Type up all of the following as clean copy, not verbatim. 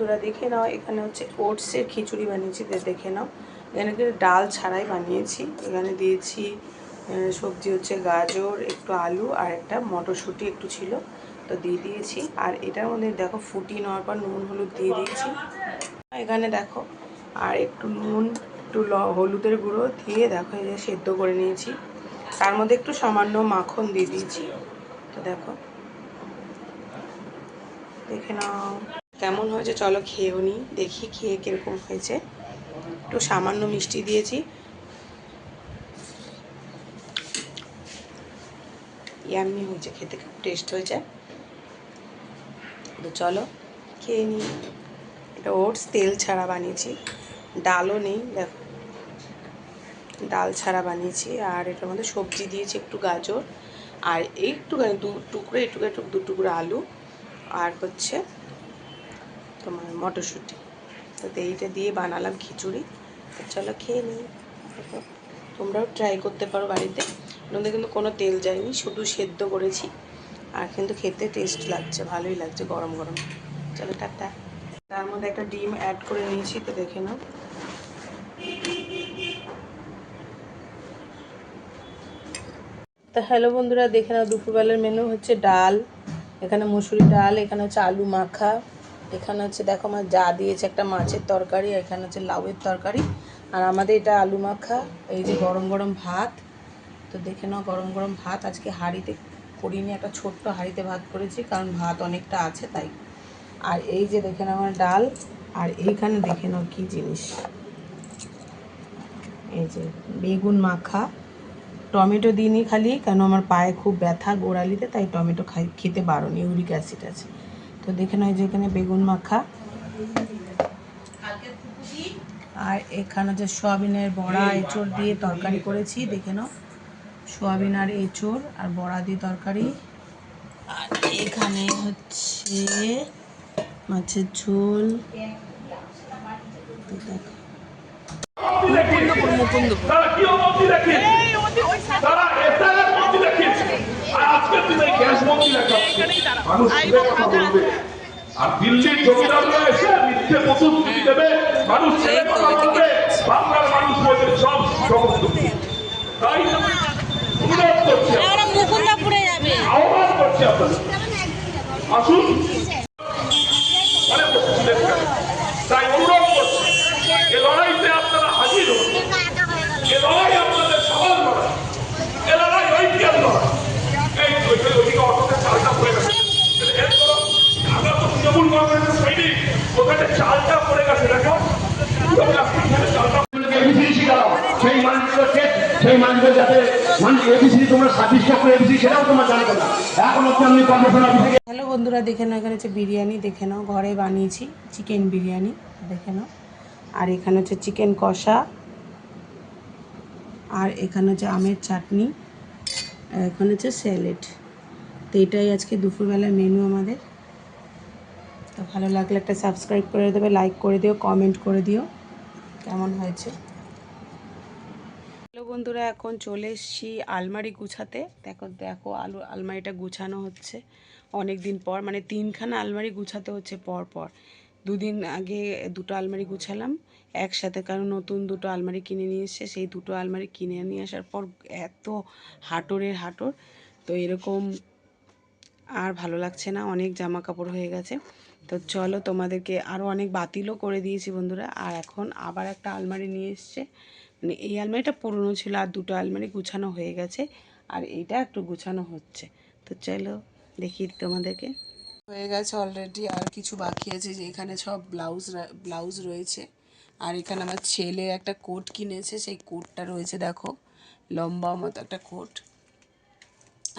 বন্ধুরা দেখে নাও, এখানে হচ্ছে ওটসের খিচুড়ি বানিয়েছি, দেখে নাও। এখানে কিন্তু ডাল ছাড়াই বানিয়েছি। এখানে দিয়েছি সবজি হচ্ছে গাজর, একটু আলু আর একটা মটরশুঁটি একটু ছিল, তো দিয়ে দিয়েছি। আর এটার মধ্যে দেখো ফুটিয়ে নেওয়ার পর নুন হলুদ দিয়ে দিয়েছি। এখানে দেখো আর একটু নুন, একটু হলুদের গুঁড়ো দিয়ে দেখো এই যে সেদ্ধ করে নিয়েছি। তার মধ্যে একটু সামান্য মাখন দিয়ে দিয়েছি। তো দেখো, দেখে নাও কেমন হয়েছে, চলো খেয়েও নিই, দেখি খেয়ে কীরকম হয়েছে। একটু সামান্য মিষ্টি দিয়েছি। ইয়াম্মি হয়েছে, খেতে খুব টেস্ট হয়েছে। তো চলো খেয়ে নিই। এটা ওটস তেল ছাড়া বানিয়েছি, ডালও নেই, দেখো ডাল ছাড়া বানিয়েছি। আর এটার মধ্যে সবজি দিয়েছি, একটু গাজর আর একটুখানি দু টুকরো আলু আর হচ্ছে তোমার মটরশুঁটি। তো এইটা দিয়ে বানালাম খিচুড়ি। তো চলো খেয়ে নিই। তোমরাও ট্রাই করতে পারো বাড়িতে। মধ্যে কিন্তু কোনো তেল যায়নি, শুধু সেদ্ধ করেছি। আর কিন্তু খেতে টেস্ট লাগছে, ভালোই লাগছে গরম গরম। চলো টাটা। তার মধ্যে একটা ডিম অ্যাড করে নিয়েছি, তো দেখে নাও। তো হ্যালো বন্ধুরা, দেখে নাও দুপুরবেলার মেনু হচ্ছে ডাল, এখানে মুসুরি ডাল, এখানে হচ্ছে আলু মাখা, এখানে হচ্ছে দেখো আমার যা দিয়েছে একটা মাছের তরকারি, এখানে হচ্ছে লাউয়ের তরকারি, আর আমাদের এটা আলু মাখা। এই যে গরম গরম ভাত, তো দেখে নাও গরম গরম ভাত। আজকে হাঁড়িতে করিনি, একটা ছোট্ট হাঁড়িতে ভাত করেছি, কারণ ভাত অনেকটা আছে তাই। আর এই যে দেখে নাও আমার ডাল, আর এইখানে দেখে নাও কী জিনিস, এই যে বেগুন মাখা। টমেটো দিইনি খালি, কেন আমার পায়ে খুব ব্যথা গোড়ালিতে, তাই টমেটো খেতে বারণ, ইউরিক অ্যাসিড আছে। তো দেখে নাও যে এখানে বেগুন মাখা, আর এখানে যে সোয়াবিনের বড়া এঁচড় দিয়ে তরকারি করেছি, দেখে নাও সোয়াবিন আর এঁচড় আর বড়া দিয়ে তরকারি। আর এখানে হচ্ছে মাছের ঝোল, মুকুন্দপুর। আর দিল্লির জমিদাররা এসে মিথ্যে প্রতিশ্রুতি দেবে, মানুষ ছেড়ে কথা বলবে, বাংলার মানুষ বলবে সব সমস্ত। তাই অনুরোধ করছি, মুকুন্দপুরে যাবে, আহ্বান করছি আপনাদের, আসুন তাই অনুরোধ করছি, এ লড়াইতে আপনারা হাজির হন। এ লড়াই আপনাদের সবার লড়াই, এ লড়াই ঐক্যের লড়াই। এই ওইদিকে অটোতে চালটা পড়ে গেছে, আমরা তো তৃণমূল কংগ্রেসের সৈনিক, ওখানে চালটা পড়ে গেছে, দেখো সেই মানুষগুলোকে, সেই মানুষগুলো যাতে এবিসি তোমরা সাবিষ্কার করে এবিসি, সেটাও তোমরা জানতো না। এখন হচ্ছে আমি কর্পোরেশন অফিসে। হ্যালো বন্ধুরা, দেখে নাও এখানে হচ্ছে বিরিয়ানি, দেখে নাও ঘরে বানিয়েছি চিকেন বিরিয়ানি, দেখে নাও। আর এখানে হচ্ছে চিকেন কষা, আর এখানে হচ্ছে আমের চাটনি, আর এখানে হচ্ছে স্যালাড। তো এটাই আজকে দুপুরবেলার মেনু আমাদের। তো ভালো লাগলে একটা সাবস্ক্রাইব করে দেবে, লাইক করে দিও, কমেন্ট করে দিও কেমন হয়েছে। হ্যালো বন্ধুরা, এখন চলে এসেছি আলমারি গুছাতে। দেখো দেখো আলমারিটা গুছানো হচ্ছে অনেক দিন পর, মানে 3খানা আলমারি গুছাতে হচ্ছে পর পর। দুদিন আগে 2টো আলমারি গুছালাম একসাথে, কারণ নতুন 2টো আলমারি কিনে নিয়ে এসছে। সেই 2টো আলমারি কিনে নিয়ে আসার পর এত হাঁটরের হাঁটর, তো এরকম আর ভালো লাগছে না, অনেক জামা কাপড় হয়ে গেছে। তো চলো তোমাদেরকে, আরও অনেক বাতিলও করে দিয়েছি বন্ধুরা। আর এখন আবার একটা আলমারি নিয়ে এসছে, মানে এই আলমারিটা পুরনো ছিল, আর 2টো আলমারি গুছানো হয়ে গেছে, আর এইটা একটু গুছানো হচ্ছে। তো চলো দেখি তোমাদেরকে। হয়ে গেছে অলরেডি, আর কিছু বাকি আছে, যে এখানে সব ব্লাউজ রয়েছে। আর এখানে আমার ছেলে একটা কোট কিনেছে, সেই কোটটা রয়েছে, দেখো লম্বা মতো একটা কোট।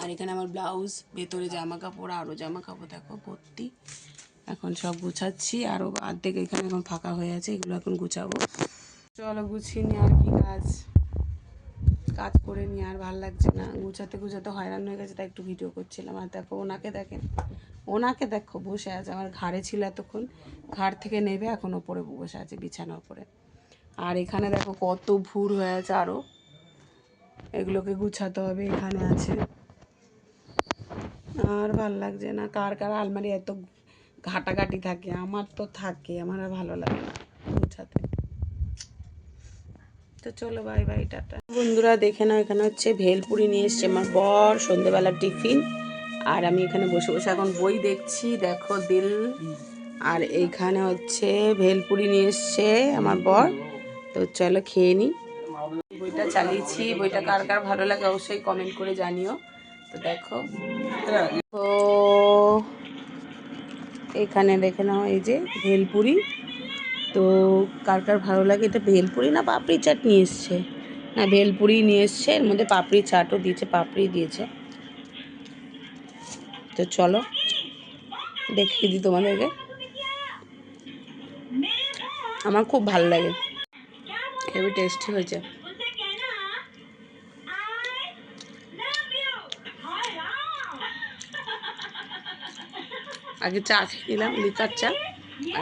আর এখানে আমার ব্লাউজ, ভেতরে জামা কাপড়, আরও জামা কাপড় দেখো ভর্তি। এখন সব গুছাচ্ছি, আরও অর্ধেক এখানে এখন ফাঁকা হয়ে আছে, এগুলো এখন গুছাবো। চলো গুছিয়ে নি, আর কি কাজ করে নি, আর ভালো লাগছে না, গুছাতে গুছাতে হয়রান হয়ে গেছে, তাই একটু ভিডিও করছিলাম। আর দেখো ওনাকে দেখো বসে আছে, আমার ঘাড়ে ছিল এতক্ষণ, ঘাড় থেকে নেবে এখন ওপরে বসে আছে বিছানার উপরে। আর এখানে দেখো কত ভুর হয়ে আছে, আরও এগুলোকে গুছাতে হবে, এখানে আছে। আর ভাল লাগছে না, কার কার আলমারি এত ঘাটাঘাটি থাকে, আমার তো থাকে, আমার আর ভালো লাগে না গুছাতে। তো চলো বাই বাই, টাটা বন্ধুরা। দেখে নাও, এখানে হচ্ছে ভেলপুরি নিয়ে এসছে আমার বর, সন্ধ্যেবেলার টিফিন। আর আমি এখানে বসে বসে এখন বই দেখছি, দেখো দিল। আর এইখানে হচ্ছে ভেলপুরি নিয়ে এসছে আমার বর। তো চলো খেয়ে নিই। বইটা চালিয়েছি, বইটা কার কার ভালো লাগে অবশ্যই কমেন্ট করে জানিও। তো দেখো, তো এখানে দেখে নাও এই যে ভেলপুরি। তো কার কার ভালো লাগে, এটা ভেলপুরি না পাপড়ি চাট নিয়ে এসছে? না, ভেলপুরি নিয়ে এসছে, এর মধ্যে পাপড়ি চাটও দিয়েছে, পাপড়ি দিয়েছে। তো চলো দেখিয়ে দিই তোমাদেরকে। আমার খুব ভালো লাগে, হেভি টেস্টি হয়েছে। আগে চা খেয়ে নিলাম, লিকার চা,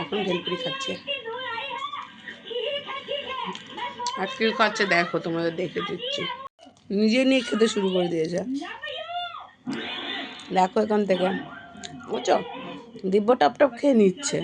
এখন ভেলপুরি খাচ্ছি। আর কি খাচ্ছে দেখো, তোমাদের দেখে দিচ্ছি। নিজে নিয়ে খেতে শুরু করে দিয়েছে, দেখো এখান থেকে, বুঝছো, দিব্য টপ টপ খেয়ে নিচ্ছে।